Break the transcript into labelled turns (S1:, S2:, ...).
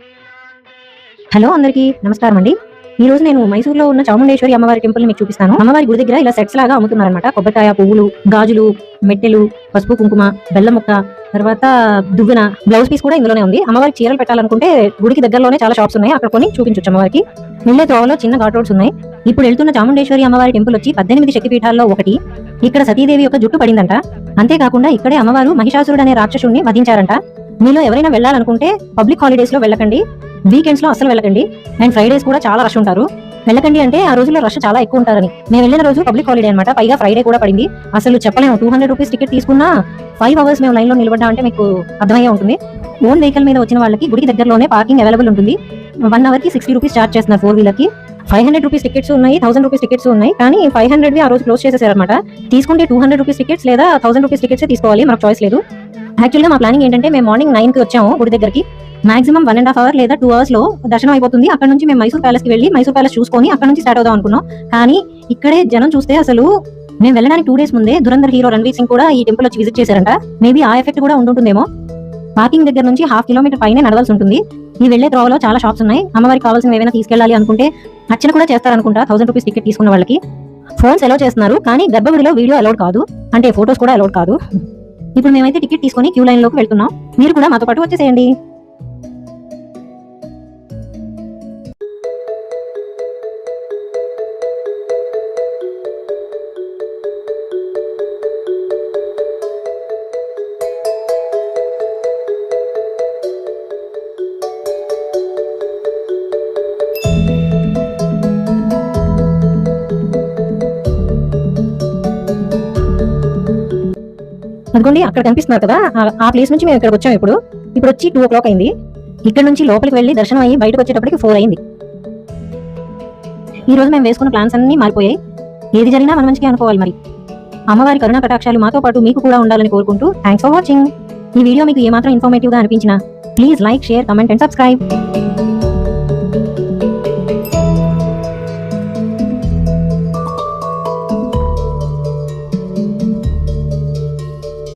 S1: Hello అందరికీ నమస్కారం అండి. ఈ రోజు నేను మైసూరులో ఉన్న చాముండేశ్వరి అమ్మవారి టెంపుల్ మీకు చూపిస్తాను. అమ్మవారి గుడి దగ్గర ఇలా సెట్స్ లాగా అమ్ముతున్నారన్నమాట. కొబ్బరికాయ, పువ్వులు, గాజులు, మెట్టెలు, పసుపు, కుంకుమ, బెల్లం ముక్క, తర్వాత దువ్వెన, బ్లౌజ్ పీస్ కూడా ఇందులోనే ఉంది. అమ్మవారికి చీరలు పెట్టాలనుకుంటే గుడికి దగ్గరలోనే చాలా షాప్స్ ఉన్నాయి, అక్కడ కొని చూపించొచ్చు. అమ్మవారికి వెళ్ళే త్రోవలో చిన్న ఘాట్ రోడ్స్ ఉన్నాయి. ఇప్పుడు వెళ్తున్న చాముండేశ్వరి అమ్మవారి టెంపుల్ వచ్చి 18 శక్తిపీఠాల్లో ఒకటి. ఇక్కడ సతీదేవి యొక్క జుట్టు పడిందంట. అంతేకాకుండా ఇక్కడే అమ్మవారు మహిషాసురుడు అనే రాక్షసుడిని వధించారంట. మీలో ఎవరైనా వెళ్ళాలనుకుంటే పబ్లిక్ హాలిడేస్ లో వెళ్ళకండి, వీకెండ్స్ లో అసలు వెళ్ళకండి, అండ్ ఫ్రైడేస్ కూడా చాలా రష్ ఉంటారు. వెళ్ళకండి అంటే ఆ రోజుల్లో రష్ చాలా ఎక్కువ ఉంటారని. మేము వెళ్ళిన రోజు పబ్లిక్ హాలిడే అనమాట, పైగా ఫ్రైడే కూడా పడింది. అసలు చెప్పలేము, 200 రూపీస్ టికెట్ తీసుకున్నా 5 hours మేము లైన్ లో నిలబడ్డా అంటే మీకు అర్థమయ్యే ఉంటుంది. ఓన్ వెహికల్ మీద వచ్చిన వాళ్ళకి గుడికి దగ్గరలోనే పార్కింగ్ అవైలబుల్ ఉంటుంది. 1 hour కి 60 రూపీస్ చార్జ్ చేస్తున్నారు 4 వీలర్ కి. 500 రూపీస్ టికెట్స్ ఉన్నాయి, 1000 రూపీస్ టికెట్స్ ఉన్నాయి, కానీ 500 ఆ రోజు క్లోజ్ చేసేసారనమాట. తీసుకుంటే 200 రూపీస్ టికెట్స్ లేదా 1000 రూపీస్ టికెట్స్ తీసుకోవాలి, మనకు చాయిస్ లేదు. యాక్చువల్గా మా ప్లానింగ్ ఏంటంటే మేము మార్నింగ్ 9 కి వచ్చాము గుడి దగ్గరికి. మాక్సిమం 1.5 hour లేదా 2 hours లో దర్శనం అయిపోతుంది. అక్కడ నుంచి మేము మైసూర్ ప్యాలెస్ కి వెళ్ళి మైసూర్ ప్యాలెస్ చూసుకొని అక్కడ నుంచి స్టార్ట్ అవుదాం అనుకున్నాం. కానీ ఇక్కడే జనం చూస్తే అసలు మేము వెళ్ళడానికి 2 days ముందే దురంధర్ హీరో రణ్వీర్ సింగ్ కూడా ఈ టెంపుల్ వచ్చి విజిట్ చేశారంట. మేబీ ఆ ఎఫెక్ట్ కూడా ఉంటుందేమో. పార్కింగ్ దగ్గర నుంచి 1/2 kilometer పైనే నడవాల్సి ఉంటుంది. ఈ వెళ్లే త్రోవలో చాలా షాప్స్ ఉన్నాయి. అమ్మవారికి కావాల్సిన ఏమైనా తీసుకెళ్ళాలి అనుకుంటే అర్చన కూడా చేస్తారనుకుంటా 1000 రూపీస్ టికెట్ తీసుకున్న వాళ్ళకి. ఫోన్స్ అలౌ చేస్తున్నారు, కానీ గర్భగుడిలో వీడియో అలౌడ్ కాదు, అంటే ఫోటోస్ కూడా అలౌడ్ కాదు. ఇప్పుడు మేమైతే టికెట్ తీసుకుని క్యూ లైన్ లోకి వెళ్తున్నాం. మీరు కూడా మాతో పాటు వచ్చేసేయండి. అదిగోండి అక్కడ కనిపిస్తున్నారు కదా, ఆ ప్లేస్ నుంచి మేము ఇక్కడికి వచ్చాం. ఇప్పుడు వచ్చి 2 o'clock అయింది. ఇక్కడ నుంచి లోపలికి వెళ్ళి దర్శనం అయ్యి బయటకు వచ్చేటప్పటికి 4 అయింది. ఈ రోజు మేము వేసుకున్న ప్లాన్స్ అన్ని మారిపోయాయి. ఏది జరిగినా మన మంచిగా అనుకోవాలి. మరి అమ్మవారి కరుణా కటాక్షాలు మాతో పాటు మీకు కూడా ఉండాలని కోరుకుంటూ థ్యాంక్స్ ఫర్ వాచింగ్. ఈ వీడియో మీకు ఏమాత్రం ఇన్ఫర్మేటివ్ గా అనిపించినా please like, share, comment and subscribe.